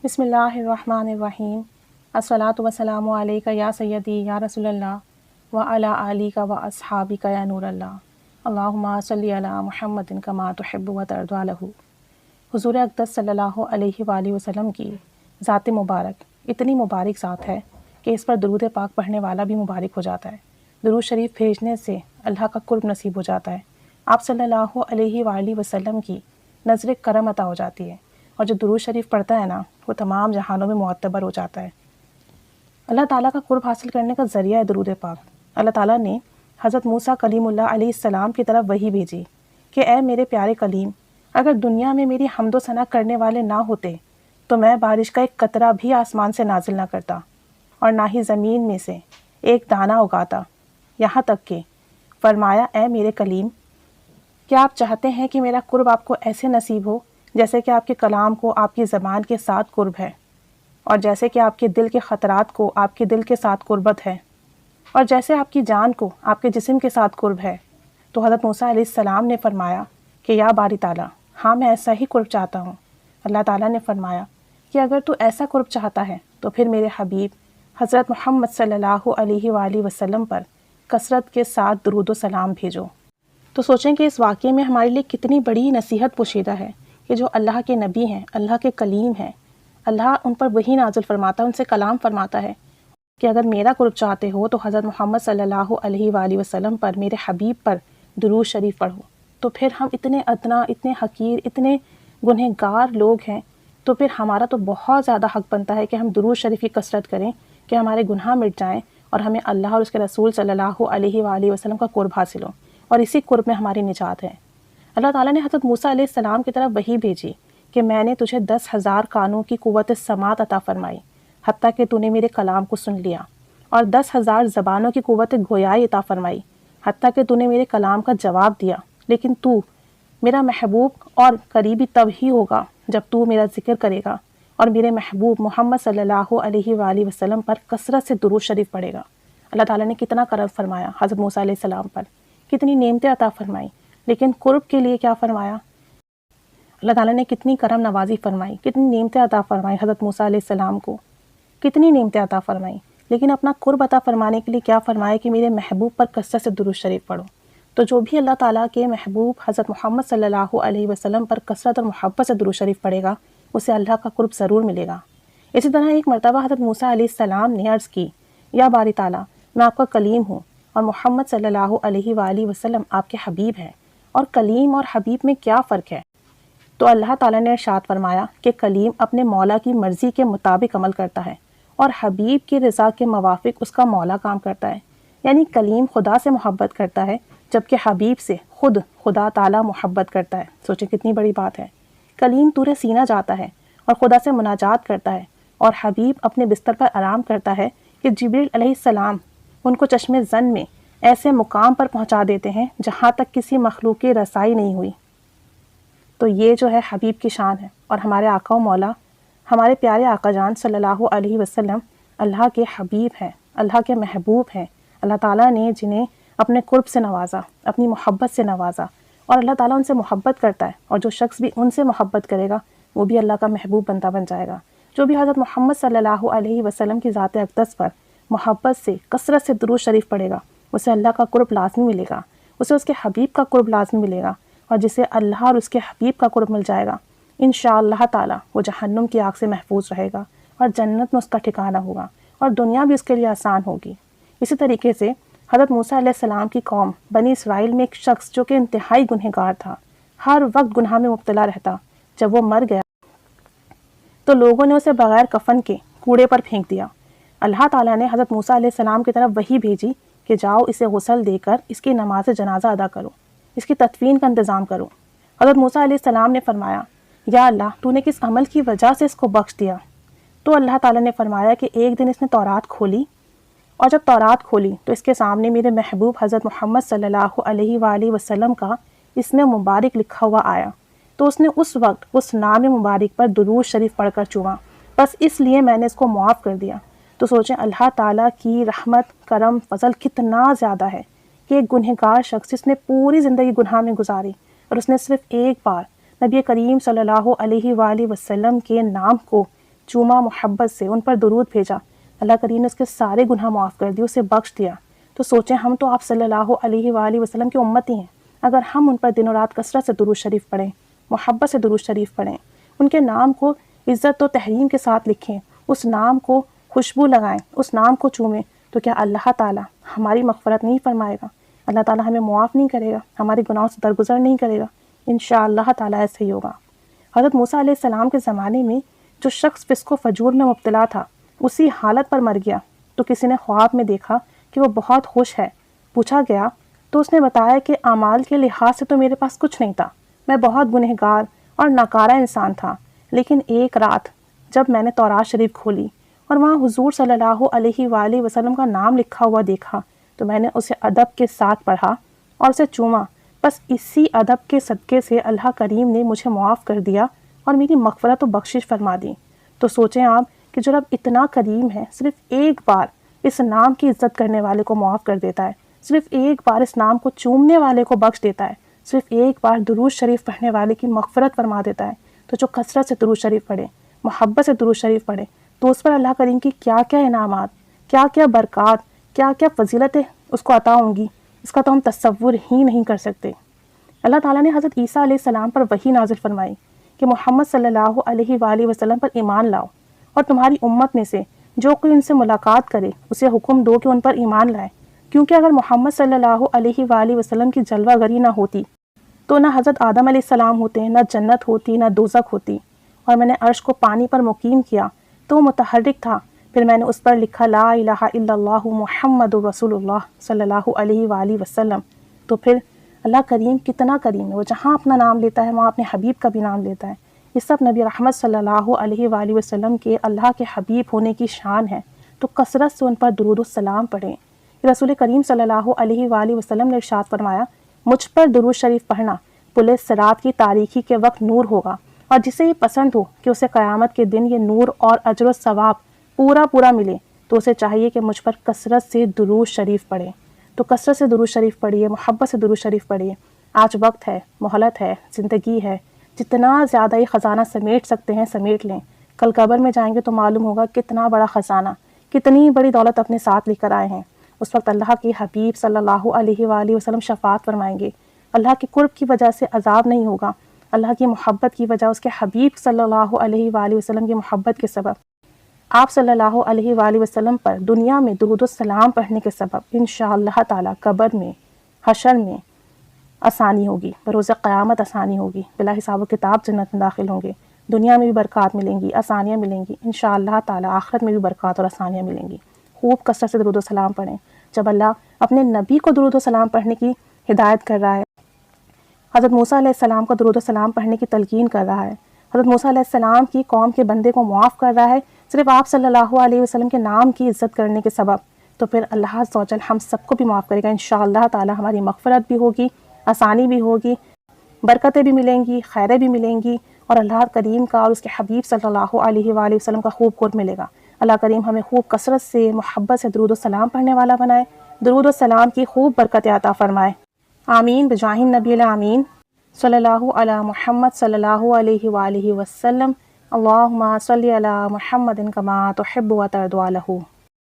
بسم اللہ الرحمن الرحیم الصلاۃ والسلام علیک یا سیدی یا رسول اللہ وعلی آلک و اصحابک یا نور اللہ اللہم صلی علی محمد کما تحب و ترضی عنہ۔ حضور اقدس صلی اللہ علیہ وآلہ وسلم کی ذات مبارک اتنی مبارک ذات ہے کہ اس پر درود پاک پڑھنے والا بھی مبارک ہو جاتا ہے۔ درود شریف بھیجنے سے اللہ کا قرب نصیب ہو جاتا ہے۔ آپ صلی اللہ علیہ وآلہ وسلم کی نظر کرم عطا ہو جاتی ہے، اور جو درود شریف پڑھتا ہے نا وہ تمام جہانوں میں معتبر ہو جاتا ہے۔ اللہ تعالیٰ کا قرب حاصل کرنے کا ذریعہ ہے درود پاک۔ اللہ تعالیٰ نے حضرت موسیٰ کلیم اللہ علیہ السلام کی طرف وحی بھیجی کہ اے میرے پیارے کلیم، اگر دنیا میں میری حمد و ثنا کرنے والے نہ ہوتے تو میں بارش کا ایک قطرہ بھی آسمان سے نازل نہ کرتا، اور نہ ہی زمین میں سے ایک دانہ اگاتا، یہاں تک کہ فرمایا اے میرے کلیم، کیا آپ چاہتے ہیں کہ میرا قرب آپ کو ایسے نصیب ہو جیسے کہ آپ کے کلام کو آپ کی زبان کے ساتھ قرب ہے، اور جیسے کہ آپ کے دل کے خطرات کو آپ کے دل کے ساتھ قربت ہے، اور جیسے آپ کی جان کو آپ کے جسم کے ساتھ قرب ہے؟ تو حضرت موسیٰ علیہ السلام نے فرمایا کہ یا باری تعالیٰ، ہاں میں ایسا ہی قرب چاہتا ہوں۔ اللہ تعالیٰ نے فرمایا کہ اگر تو ایسا قرب چاہتا ہے تو پھر میرے حبیب حضرت محمد صلی اللہ علیہ وآلہ وسلم پر کثرت کے ساتھ درود و سلام بھیجو۔ تو سوچیں کہ اس واقعے میں ہمارے لیے کتنی بڑی نصیحت پوشیدہ ہے کہ جو اللہ کے نبی ہیں، اللہ کے کلیم ہیں، اللہ ان پر وحی نازل فرماتا ہے، ان سے کلام فرماتا ہے کہ اگر میرا قرب چاہتے ہو تو حضرت محمد صلی اللہ علیہ وآلہ وسلم پر، میرے حبیب پر درود شریف پڑھو۔ تو پھر ہم اتنے ادنا، اتنے حقیر، اتنے گنہگار لوگ ہیں، تو پھر ہمارا تو بہت زیادہ حق بنتا ہے کہ ہم درود شریف کی کثرت کریں کہ ہمارے گناہ مٹ جائیں اور ہمیں اللہ اور اس کے رسول صلی اللہ علیہ وآلہ وسلم کا قرب حاصل ہو، اور اسی قرب میں ہماری نجات ہے۔ اللہ تعالیٰ نے حضرت موسیٰ علیہ السلام کی طرف وحی بھیجی کہ میں نے تجھے 10,000 کانوں کی قوت سماعت عطا فرمائی، حتیٰ کہ تو نے میرے کلام کو سن لیا، اور 10,000 زبانوں کی قوت گویائی عطا فرمائی، حتیٰ کہ تو نے میرے کلام کا جواب دیا، لیکن تو میرا محبوب اور قریبی تب ہی ہوگا جب تو میرا ذکر کرے گا اور میرے محبوب محمد صلی اللہ علیہ وآلہ وسلم پر کثرت سے درود شریف پڑھے گا۔ اللہ تعالیٰ نے کتنا کرم فرمایا حضرت موسیٰ علیہ السلام پر، کتنی نعمتیں عطا فرمائی، لیکن قرب کے لیے کیا فرمایا؟ اللہ تعالیٰ نے کتنی کرم نوازی فرمائی، کتنی نعمتیں عطا فرمائی حضرت موسیٰ علیہ السلام کو، کتنی نعمتیں عطا فرمائی، لیکن اپنا قرب عطا فرمانے کے لیے کیا فرمایا کہ میرے محبوب پر کثرت سے درود شریف پڑھو۔ تو جو بھی اللہ تعالیٰ کے محبوب حضرت محمد صلی اللہ علیہ وسلم پر کثرت اور محبت سے درود شریف پڑھے گا، اسے اللہ کا قرب ضرور ملے گا۔ اسی طرح ایک مرتبہ حضرت موسیٰ علیہ السلام نے عرض کی، یا باری تعالیٰ، میں آپ کا کلیم ہوں اور محمد صلی اللہ علیہ وآلہ وسلم آپ کے حبیب ہیں، اور کلیم اور حبیب میں کیا فرق ہے؟ تو اللہ تعالیٰ نے ارشاد فرمایا کہ کلیم اپنے مولا کی مرضی کے مطابق عمل کرتا ہے، اور حبیب کی رضا کے موافق اس کا مولا کام کرتا ہے۔ یعنی کلیم خدا سے محبت کرتا ہے، جبکہ حبیب سے خود خدا تعالیٰ محبت کرتا ہے۔ سوچیں کتنی بڑی بات ہے۔ کلیم طور سینہ جاتا ہے اور خدا سے مناجات کرتا ہے، اور حبیب اپنے بستر پر آرام کرتا ہے کہ جبریل علیہ السلام ان کو چشم زن میں ایسے مقام پر پہنچا دیتے ہیں جہاں تک کسی مخلوق کی رسائی نہیں ہوئی۔ تو یہ جو ہے حبیب کی شان ہے، اور ہمارے آقا و مولا، ہمارے پیارے آقا جان صلی اللہ علیہ وسلم اللہ کے حبیب ہیں، اللہ کے محبوب ہیں۔ اللہ تعالیٰ نے جنہیں اپنے قرب سے نوازا، اپنی محبت سے نوازا، اور اللہ تعالیٰ ان سے محبت کرتا ہے، اور جو شخص بھی ان سے محبت کرے گا وہ بھی اللہ کا محبوب بندہ بن جائے گا۔ جو بھی حضرت محمد صلی اللہ علیہ وسلم کی ذات اقدس پر محبت سے کثرت سے درود شریف پڑھے گا، اسے اللہ کا قرب لازمی ملے گا، اسے اس کے حبیب کا قرب لازمی ملے گا، اور جسے اللہ اور اس کے حبیب کا قرب مل جائے گا انشاءاللہ تعالیٰ وہ جہنم کی آگ سے محفوظ رہے گا، اور جنت میں اس کا ٹھکانہ ہوگا، اور دنیا بھی اس کے لیے آسان ہوگی۔ اسی طریقے سے حضرت موسیٰ علیہ السلام کی قوم بنی اسرائیل میں ایک شخص جو کہ انتہائی گنہگار تھا، ہر وقت گناہ میں مبتلا رہتا، جب وہ مر گیا تو لوگوں نے اسے بغیر کفن کے کوڑے پر پھینک دیا۔ اللہ تعالیٰ نے حضرت موسیٰ علیہ السلام کی طرف وحی بھیجی کہ جاؤ اسے غسل دے کر اس کی نماز جنازہ ادا کرو، اس کی تدفین کا انتظام کرو۔ حضرت موسیٰ علیہ السلام نے فرمایا، یا اللہ، تو نے کس عمل کی وجہ سے اس کو بخش دیا؟ تو اللہ تعالیٰ نے فرمایا کہ ایک دن اس نے تورات کھولی، اور جب تورات کھولی تو اس کے سامنے میرے محبوب حضرت محمد صلی اللہ علیہ وآلہ وسلم کا اسم مبارک لکھا ہوا آیا، تو اس نے اس وقت اس نام مبارک پر درود شریف پڑھ کر چوما، بس اس لیے میں نے اس کو معاف کر دیا۔ تو سوچیں اللہ تعالیٰ کی رحمت، کرم، فضل کتنا زیادہ ہے کہ ایک گنہگار شخص جس نے پوری زندگی گناہ میں گزاری، اور اس نے صرف ایک بار نبی کریم صلی اللہ علیہ وآلہ وسلم کے نام کو چوما محبت سے، ان پر درود بھیجا، اللہ کریم نے اس کے سارے گناہ معاف کر دیے، اسے بخش دیا۔ تو سوچیں ہم تو آپ صلی اللہ علیہ وآلہ وسلم کی امتی ہیں، اگر ہم ان پر دن و رات کثرت سے درود شریف پڑھیں، محبت سے درود شریف پڑھیں، ان کے نام کو عزت و تحریم کے ساتھ لکھیں، اس نام کو خوشبو لگائیں، اس نام کو چومیں، تو کیا اللہ تعالیٰ ہماری مغفرت نہیں فرمائے گا؟ اللہ تعالیٰ ہمیں معاف نہیں کرے گا؟ ہمارے گناہوں سے درگزر نہیں کرے گا؟ انشاءاللہ تعالیٰ ایسے ہی ہوگا۔ حضرت موسیٰ علیہ السلام کے زمانے میں جو شخص فسق و فجور میں مبتلا تھا، اسی حالت پر مر گیا، تو کسی نے خواب میں دیکھا کہ وہ بہت خوش ہے۔ پوچھا گیا تو اس نے بتایا کہ اعمال کے لحاظ سے تو میرے پاس کچھ نہیں تھا، میں بہت گنہگار اور ناکارہ انسان تھا، لیکن ایک رات جب میں نے تورات شریف کھولی اور وہاں حضور صلی اللہ علیہ وآلہ وسلم کا نام لکھا ہوا دیکھا، تو میں نے اسے ادب کے ساتھ پڑھا اور اسے چوما، بس اسی ادب کے صدقے سے اللہ کریم نے مجھے معاف کر دیا اور میری مغفرت و بخشش فرما دی۔ تو سوچیں آپ کہ جو رب اتنا کریم ہے، صرف ایک بار اس نام کی عزت کرنے والے کو معاف کر دیتا ہے، صرف ایک بار اس نام کو چومنے والے کو بخش دیتا ہے، صرف ایک بار درود شریف پڑھنے والے کی مغفرت فرما دیتا ہے۔ تو جو کثرت سے درود شریف پڑھے، محبت سے درود شریف پڑھے، تو اس پر اللہ کریم کی کیا کیا انعامات، کیا کیا برکات، کیا کیا فضیلتیں اس کو عطا ہوں گی، اس کا تو ہم تصور ہی نہیں کر سکتے۔ اللہ تعالیٰ نے حضرت عیسیٰ علیہ السلام پر وحی نازل فرمائی کہ محمد صلی اللہ علیہ وآلہ وسلم پر ایمان لاؤ، اور تمہاری امت میں سے جو کوئی ان سے ملاقات کرے اسے حکم دو کہ ان پر ایمان لائے، کیونکہ اگر محمد صلی اللہ علیہ وآلہ وسلم کی جلوہ گری نہ ہوتی تو نہ حضرت آدم علیہ السلام ہوتے، نہ جنت ہوتی، نہ دوزخ ہوتی، اور میں نے عرش کو پانی پر مقیم کیا تو وہ متحرک تھا، پھر میں نے اس پر لکھا لا الہ الا اللہ محمد رسول اللہ صلی اللہ علیہ وآلہ وسلم۔ تو پھر اللہ کریم کتنا کریم ہے، وہ جہاں اپنا نام لیتا ہے وہاں اپنے حبیب کا بھی نام لیتا ہے۔ یہ سب نبی رحمت صلی اللہ علیہ وآلہ وسلم کے اللہ کے حبیب ہونے کی شان ہے، تو کثرت سے ان پر درود و سلام پڑھیں۔ رسول کریم صلی اللہ علیہ وآلہ وسلم نے ارشاد فرمایا، مجھ پر درود شریف پڑھنا پل صراط کی تاریکی کے وقت نور ہوگا، اور جسے یہ پسند ہو کہ اسے قیامت کے دن یہ نور اور اجر و ثواب پورا ملے، تو اسے چاہیے کہ مجھ پر کثرت سے درود شریف پڑھے۔ تو کثرت سے درود شریف پڑھیے، محبت سے درود شریف پڑھیے۔ آج وقت ہے، مہلت ہے، زندگی ہے، جتنا زیادہ یہ خزانہ سمیٹ سکتے ہیں سمیٹ لیں۔ کل قبر میں جائیں گے تو معلوم ہوگا کتنا بڑا خزانہ، کتنی بڑی دولت اپنے ساتھ لے کر آئے ہیں۔ اس وقت اللہ کے حبیب صلی اللہ علیہ وآلہ وسلم شفاعت فرمائیں گے، اللہ کے قرب کی وجہ سے عذاب نہیں ہوگا، اللہ کی محبت کی وجہ، اس کے حبیب صلی اللہ علیہ وآلہ وسلم کی محبت کے سبب، آپ صلی اللہ علیہ وآلہ وسلم پر دنیا میں درود و سلام پڑھنے کے سبب انشاءاللہ تعالی قبر میں، حشر میں آسانی ہوگی، بروز قیامت آسانی ہوگی، بلا حساب و کتاب جنت میں داخل ہوں گے، دنیا میں بھی برکات ملیں گی، آسانیاں ملیں گی، انشاءاللہ تعالی آخرت میں بھی برکات اور آسانیاں ملیں گی۔ خوب کثرت سے درود و سلام پڑھیں۔ جب اللہ اپنے نبی کو درود و سلام پڑھنے کی ہدایت کر رہا ہے، حضرت موسیٰ علیہ السلام کو درود و سلام پڑھنے کی تلقین کر رہا ہے، حضرت موسیٰ علیہ السلام کی قوم کے بندے کو معاف کر رہا ہے صرف آپ صلی اللہ علیہ وسلم کے نام کی عزت کرنے کے سبب، تو پھر اللہ عز و جل ہم سب کو بھی معاف کرے گا انشاءاللہ تعالی۔ ہماری مغفرت بھی ہوگی، آسانی بھی ہوگی، برکتیں بھی ملیں گی، خیریں بھی ملیں گی، اور اللہ کریم کا اور اس کے حبیب صلی اللہ علیہ وآلہ وسلم کا خوب قرب ملے گا۔ اللہ کریم ہمیں خوب کثرت سے محبت سے درود و سلام پڑھنے والا بنائے، درود و سلام کی خوب برکت عطا فرمائے۔ آمین بجاہ النبی الامین صلی اللہ علی محمد صلی اللہ علیہ وآلہ وسلم۔ اللہم صلی علی محمد کما تحب و ترضی عنہ۔